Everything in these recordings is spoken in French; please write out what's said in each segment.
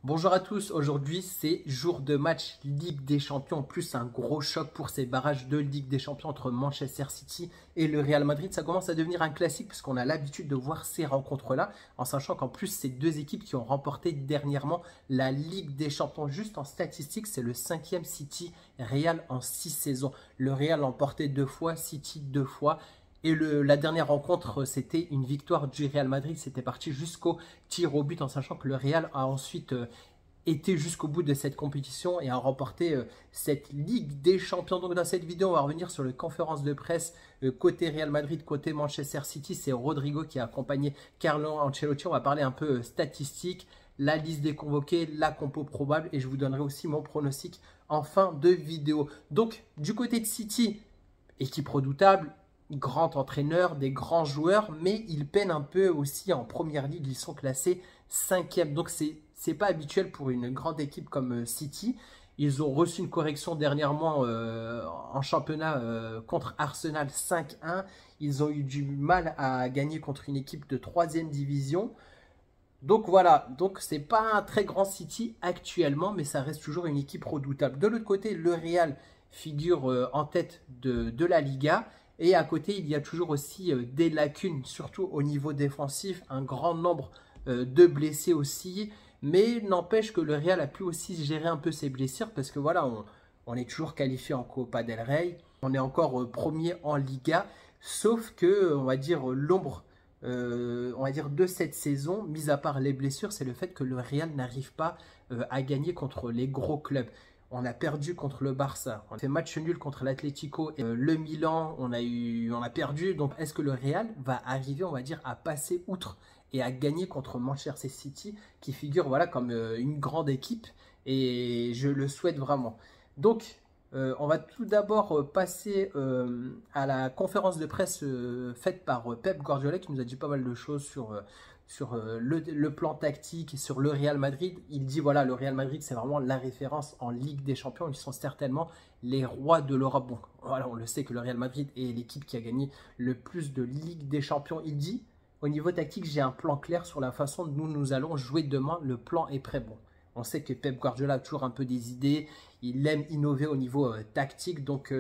Bonjour à tous, aujourd'hui c'est jour de match Ligue des Champions, plus un gros choc pour ces barrages de Ligue des Champions entre Manchester City et le Real Madrid. Ça commence à devenir un classique puisqu'on a l'habitude de voir ces rencontres-là, en sachant qu'en plus c'est deux équipes qui ont remporté dernièrement la Ligue des Champions. Juste en statistique, c'est le 5e City Real en 6 saisons. Le Real l'a emporté 2 fois, City 2 fois. Et la dernière rencontre, c'était une victoire du Real Madrid. C'était parti jusqu'au tir au but, en sachant que le Real a ensuite été jusqu'au bout de cette compétition et a remporté cette Ligue des Champions. Donc dans cette vidéo, on va revenir sur les conférences de presse côté Real Madrid, côté Manchester City. C'est Rodrigo qui a accompagné Carlo Ancelotti. On va parler un peu statistiques, la liste des convoqués, la compo probable et je vous donnerai aussi mon pronostic en fin de vidéo. Donc du côté de City, équipe redoutable, grand entraîneur, des grands joueurs, mais ils peinent un peu aussi en première ligue. Ils sont classés 5e. Donc, c'est pas habituel pour une grande équipe comme City. Ils ont reçu une correction dernièrement en championnat contre Arsenal 5-1. Ils ont eu du mal à gagner contre une équipe de 3e division. Donc voilà, donc c'est pas un très grand City actuellement, mais ça reste toujours une équipe redoutable. De l'autre côté, le Real figure en tête de la Liga. Et à côté, il y a toujours aussi des lacunes, surtout au niveau défensif, un grand nombre de blessés aussi. Mais n'empêche que le Real a pu aussi gérer un peu ses blessures parce que voilà, on est toujours qualifié en Copa del Rey. On est encore premier en Liga, sauf que, on va dire, l'ombre de cette saison, mis à part les blessures, c'est le fait que le Real n'arrive pas à gagner contre les gros clubs. On a perdu contre le Barça, on a fait match nul contre l'Atlético et le Milan, on a perdu. Donc est-ce que le Real va arriver, on va dire, à passer outre et à gagner contre Manchester City qui figure voilà comme une grande équipe et je le souhaite vraiment. Donc on va tout d'abord passer à la conférence de presse faite par Pep Guardiola qui nous a dit pas mal de choses sur le plan tactique et sur le Real Madrid. Il dit voilà, le Real Madrid c'est vraiment la référence en Ligue des Champions. Ils sont certainement les rois de l'Europe. Bon, voilà, on le sait que le Real Madrid est l'équipe qui a gagné le plus de Ligue des Champions. Il dit au niveau tactique, j'ai un plan clair sur la façon dont nous allons jouer demain. Le plan est prêt. Bon, on sait que Pep Guardiola a toujours un peu des idées. Il aime innover au niveau tactique. Donc,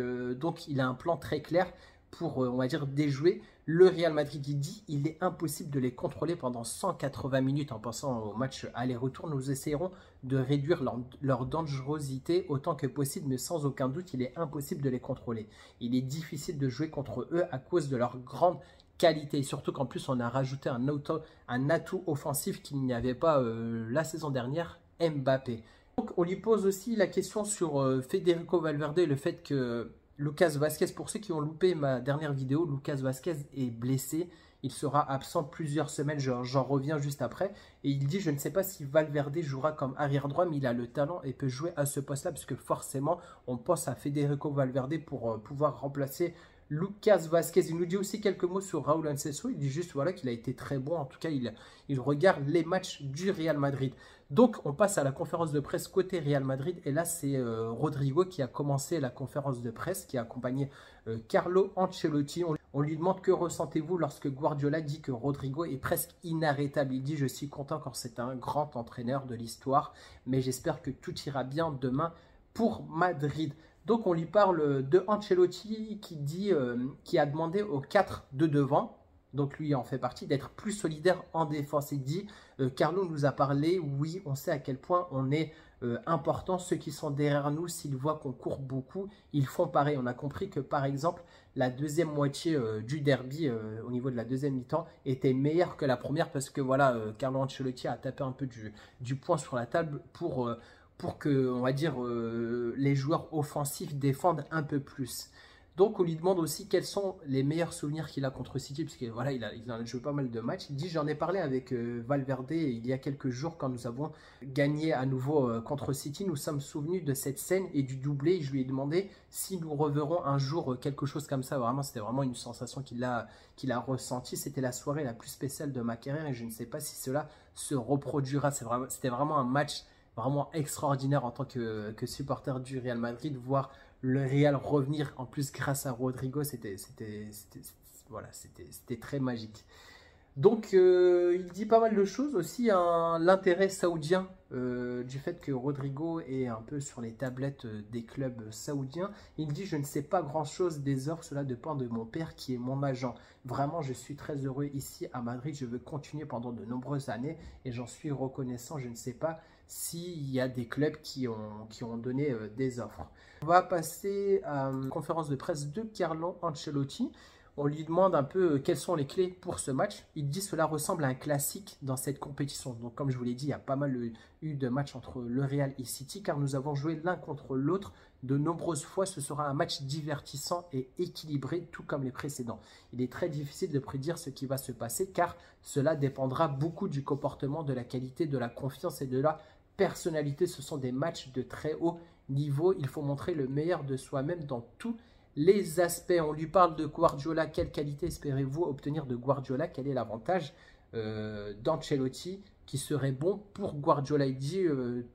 il a un plan très clair pour, on va dire, déjouer le Real Madrid. Il dit il est impossible de les contrôler pendant 180 minutes en passant au match aller-retour. Nous essayerons de réduire leur dangerosité autant que possible, mais sans aucun doute, il est impossible de les contrôler. Il est difficile de jouer contre eux à cause de leur grande qualité. Et surtout qu'en plus, on a rajouté un atout offensif qu'il n'y avait pas la saison dernière, Mbappé. Donc, on lui pose aussi la question sur Federico Valverde et le fait que Lucas Vazquez, pour ceux qui ont loupé ma dernière vidéo, Lucas Vazquez est blessé. Il sera absent plusieurs semaines, j'en reviens juste après. Et il dit, je ne sais pas si Valverde jouera comme arrière droit, mais il a le talent et peut jouer à ce poste-là, puisque forcément, on pense à Federico Valverde pour pouvoir remplacer Lucas Vazquez. Il nous dit aussi quelques mots sur Raúl Anceso. Il dit juste voilà, qu'il a été très bon. En tout cas, il regarde les matchs du Real Madrid. Donc, on passe à la conférence de presse côté Real Madrid. Et là, c'est Rodrigo qui a commencé la conférence de presse, qui a accompagné Carlo Ancelotti. On lui demande que ressentez-vous lorsque Guardiola dit que Rodrigo est presque inarrêtable. Il dit je suis content quand c'est un grand entraîneur de l'histoire, mais j'espère que tout ira bien demain pour Madrid. Donc on lui parle de Ancelotti qui a demandé aux 4 de devant, donc lui en fait partie, d'être plus solidaire en défense. Il dit Carlo nous a parlé, oui on sait à quel point on est important, ceux qui sont derrière nous, s'ils voient qu'on court beaucoup, ils font pareil. On a compris que par exemple la deuxième moitié du derby au niveau de la deuxième mi-temps était meilleure que la première parce que voilà, Carlo Ancelotti a tapé un peu du poing sur la table pour que, on va dire, les joueurs offensifs défendent un peu plus. Donc, on lui demande aussi quels sont les meilleurs souvenirs qu'il a contre City, puisque voilà, il en a joué pas mal de matchs. Il dit, j'en ai parlé avec Valverde il y a quelques jours quand nous avons gagné à nouveau contre City. Nous sommes souvenus de cette scène et du doublé. Je lui ai demandé si nous reverrons un jour quelque chose comme ça. Vraiment, c'était vraiment une sensation qu'il a ressentie. C'était la soirée la plus spéciale de ma carrière et je ne sais pas si cela se reproduira. C'était vraiment un match vraiment extraordinaire en tant que supporter du Real Madrid, voir le Real revenir en plus grâce à Rodrigo, c'était très magique. Donc il dit pas mal de choses aussi, hein, l'intérêt saoudien du fait que Rodrigo est un peu sur les tablettes des clubs saoudiens. Il dit: je ne sais pas grand-chose des offres, cela dépend de mon père qui est mon agent. Vraiment, je suis très heureux ici à Madrid, je veux continuer pendant de nombreuses années et j'en suis reconnaissant. Je ne sais pas s'il y a des clubs qui ont donné des offres. On va passer à la conférence de presse de Carlo Ancelotti. On lui demande un peu quelles sont les clés pour ce match. Il dit: cela ressemble à un classique dans cette compétition. Donc comme je vous l'ai dit, il y a pas mal eu de matchs entre le Real et City car nous avons joué l'un contre l'autre de nombreuses fois. Ce sera un match divertissant et équilibré tout comme les précédents. Il est très difficile de prédire ce qui va se passer car cela dépendra beaucoup du comportement, de la qualité, de la confiance et de la personnalité. Ce sont des matchs de très haut niveau. Il faut montrer le meilleur de soi-même dans tout les aspects. On lui parle de Guardiola. Quelle qualité espérez-vous obtenir de Guardiola? Quel est l'avantage d'Ancelotti qui serait bon pour Guardiola? Il dit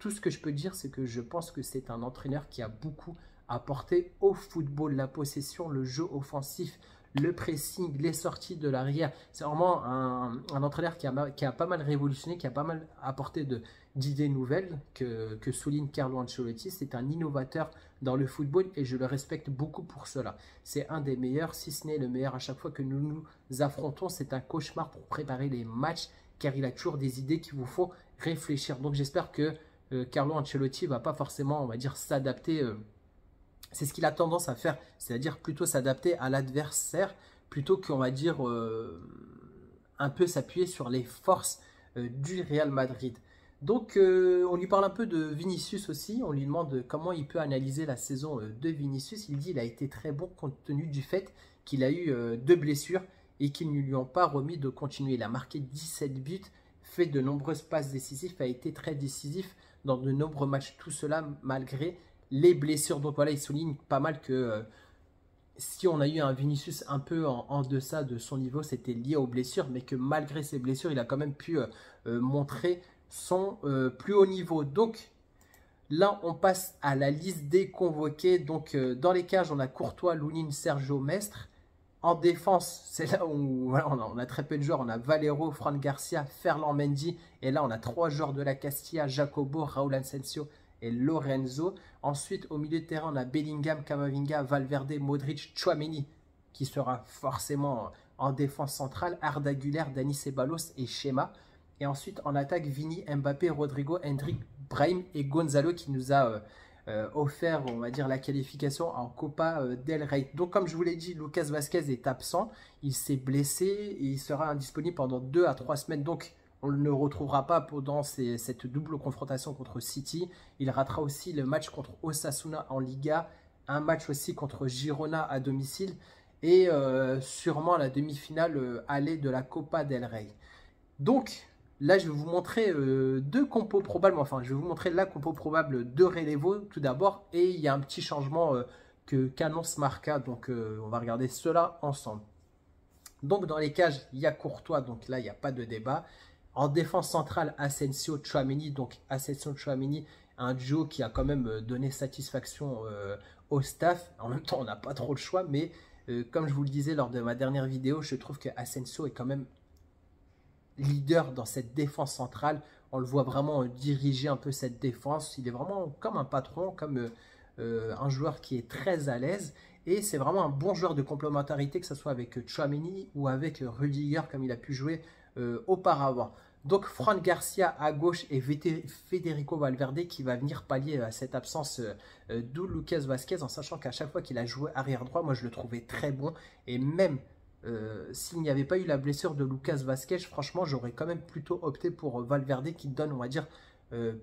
tout ce que je peux dire, c'est que je pense que c'est un entraîneur qui a beaucoup apporté au football, la possession, le jeu offensif, le pressing, les sorties de l'arrière. C'est vraiment un entraîneur qui a pas mal révolutionné, qui a pas mal apporté d'idées nouvelles que souligne Carlo Ancelotti. C'est un innovateur dans le football et je le respecte beaucoup pour cela. C'est un des meilleurs, si ce n'est le meilleur à chaque fois que nous nous affrontons. C'est un cauchemar pour préparer les matchs car il a toujours des idées qui vous font réfléchir. Donc j'espère que Carlo Ancelotti ne va pas forcément, on va dire, s'adapter. C'est ce qu'il a tendance à faire, c'est-à-dire plutôt s'adapter à l'adversaire plutôt qu'on va dire un peu s'appuyer sur les forces du Real Madrid. Donc on lui parle un peu de Vinicius aussi, on lui demande comment il peut analyser la saison de Vinicius. Il dit qu'il a été très bon compte tenu du fait qu'il a eu 2 blessures et qu'ils ne lui ont pas remis de continuer. Il a marqué 17 buts, fait de nombreuses passes décisives, a été très décisif dans de nombreux matchs, tout cela malgré les blessures. Donc voilà, il souligne pas mal que si on a eu un Vinicius un peu en deçà de son niveau, c'était lié aux blessures, mais que malgré ces blessures, il a quand même pu montrer son plus haut niveau. Donc là, on passe à la liste des convoqués. Donc dans les cages, on a Courtois, Lunin, Sergio, Mestre. En défense, c'est là où voilà, on a très peu de joueurs. On a Valero, Fran Garcia, Ferland Mendy. Et là, on a 3 joueurs de la Castilla: Jacobo, Raúl Asensio et Lorenzo. Ensuite, au milieu de terrain, on a Bellingham, Camavinga, Valverde, Modric, Tchouaméni, qui sera forcément en défense centrale, Arda Güler, Dani Ceballos et Schema. Et ensuite, en attaque, Vini, Mbappé, Rodrigo, Hendrik, Brahim et Gonzalo, qui nous a offert, on va dire, la qualification en Copa del Rey. Donc, comme je vous l'ai dit, Lucas Vazquez est absent. Il s'est blessé et il sera indisponible pendant 2 à 3 semaines. Donc, on ne le retrouvera pas pendant cette double confrontation contre City. Il ratera aussi le match contre Osasuna en Liga, un match aussi contre Girona à domicile et sûrement la demi-finale aller de la Copa del Rey. Donc là, je vais vous montrer 2 compos probables. Enfin, je vais vous montrer la compo probable de Relevo tout d'abord. Et il y a un petit changement qu'annonce Marca. Donc, on va regarder cela ensemble. Donc, dans les cages, il y a Courtois. Donc là, il n'y a pas de débat. En défense centrale, Asensio, Tchouaméni. Donc Asensio, Tchouaméni, un duo qui a quand même donné satisfaction au staff. En même temps, on n'a pas trop le choix. Mais comme je vous le disais lors de ma dernière vidéo, je trouve que Asensio est quand même leader dans cette défense centrale. On le voit vraiment diriger un peu cette défense. Il est vraiment comme un patron, comme un joueur qui est très à l'aise. Et c'est vraiment un bon joueur de complémentarité, que ce soit avec Tchouaméni ou avec Rudiger, comme il a pu jouer auparavant. Donc Fran Garcia à gauche et Federico Valverde qui va venir pallier à cette absence d'où Lucas Vazquez, en sachant qu'à chaque fois qu'il a joué arrière droit, moi je le trouvais très bon. Et même s'il n'y avait pas eu la blessure de Lucas Vazquez, franchement j'aurais quand même plutôt opté pour Valverde qui donne, on va dire,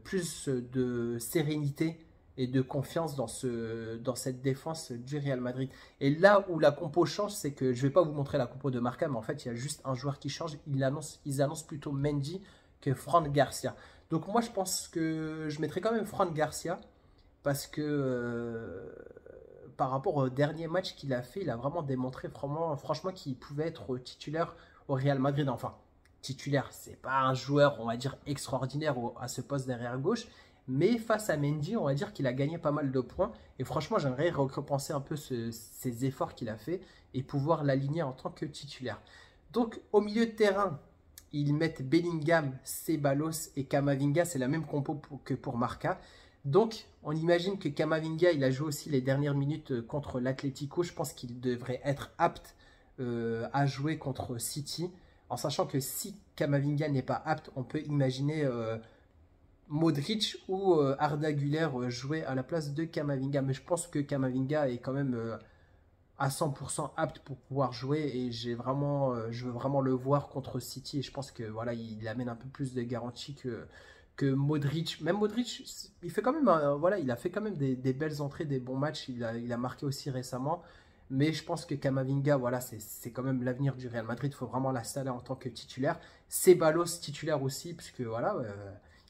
plus de sérénité et de confiance dans cette défense du Real Madrid. Et là où la compo change, c'est que je ne vais pas vous montrer la compo de Marca, mais en fait, il y a juste un joueur qui change. Ils annoncent plutôt Mendy que Fran Garcia. Donc moi, je pense que je mettrai quand même Fran Garcia parce que par rapport au dernier match qu'il a fait, il a vraiment démontré franchement qu'il pouvait être titulaire au Real Madrid. Enfin, titulaire, c'est pas un joueur, on va dire, extraordinaire à ce poste derrière gauche. Mais face à Mendy, on va dire qu'il a gagné pas mal de points. Et franchement, j'aimerais récompenser un peu ces efforts qu'il a fait et pouvoir l'aligner en tant que titulaire. Donc, au milieu de terrain, ils mettent Bellingham, Ceballos et Camavinga. C'est la même compo que pour Marca. Donc, on imagine que Camavinga, il a joué aussi les dernières minutes contre l'Atlético. Je pense qu'il devrait être apte à jouer contre City. En sachant que si Camavinga n'est pas apte, on peut imaginer Modric ou Arda Güler jouer à la place de Camavinga. Mais je pense que Camavinga est quand même à 100% apte pour pouvoir jouer et je veux vraiment le voir contre City. Et je pense que voilà, il amène un peu plus de garantie que Modric. Même Modric, il fait quand même, voilà, il a fait quand même des belles entrées, des bons matchs. Il a marqué aussi récemment. Mais je pense que Camavinga, voilà, c'est quand même l'avenir du Real Madrid. Il faut vraiment l'installer en tant que titulaire. Ceballos titulaire aussi, puisque voilà,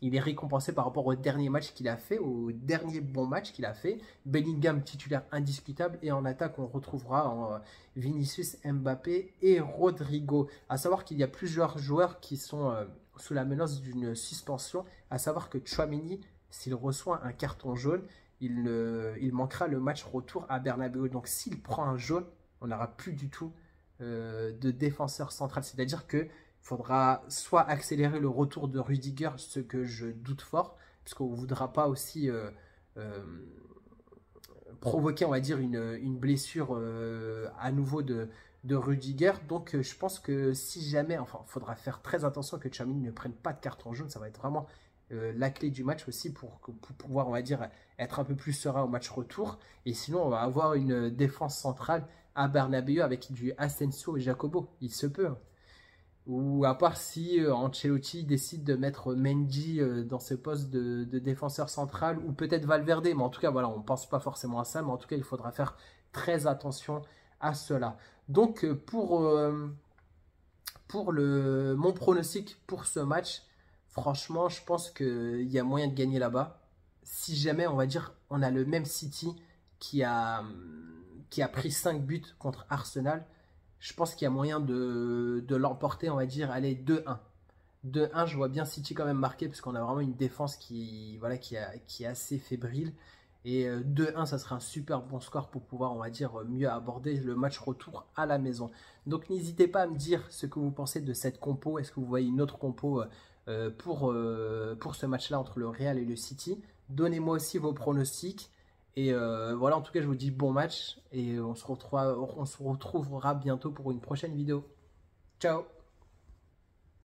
il est récompensé par rapport au dernier match qu'il a fait, au dernier bon match qu'il a fait. Bellingham titulaire indiscutable. Et en attaque, on retrouvera Vinicius, Mbappé et Rodrigo. À savoir qu'il y a plusieurs joueurs qui sont sous la menace d'une suspension. À savoir que Tchouaméni, s'il reçoit un carton jaune, il manquera le match retour à Bernabeu. Donc s'il prend un jaune, on n'aura plus du tout de défenseur central. C'est-à-dire qu'il faudra soit accélérer le retour de Rudiger, ce que je doute fort, puisqu'on ne voudra pas aussi provoquer, on va dire, une blessure à nouveau de Rudiger. Donc je pense que si jamais, enfin, il faudra faire très attention que Tchouaméni ne prenne pas de carton jaune. Ça va être vraiment la clé du match aussi pour pouvoir, on va dire, être un peu plus serein au match retour. Et sinon, on va avoir une défense centrale à Bernabeu avec du Asensio et Jacobo. Il se peut. Hein. Ou à part si Ancelotti décide de mettre Mendy dans ce poste de défenseur central ou peut-être Valverde. Mais en tout cas, voilà, on ne pense pas forcément à ça. Mais en tout cas, il faudra faire très attention à cela. Donc, mon pronostic pour ce match, franchement, je pense qu'il y a moyen de gagner là-bas. Si jamais, on va dire, on a le même City qui a pris 5 buts contre Arsenal, je pense qu'il y a moyen de l'emporter, on va dire, allez, 2-1. 2-1, je vois bien City quand même marqué, parce qu'on a vraiment une défense qui est assez fébrile. Et 2-1, ça serait un super bon score pour pouvoir, on va dire, mieux aborder le match retour à la maison. Donc n'hésitez pas à me dire ce que vous pensez de cette compo. Est-ce que vous voyez une autre compo pour ce match-là entre le Real et le City? Donnez-moi aussi vos pronostics. Et voilà, en tout cas, je vous dis bon match. Et on se retrouvera bientôt pour une prochaine vidéo. Ciao!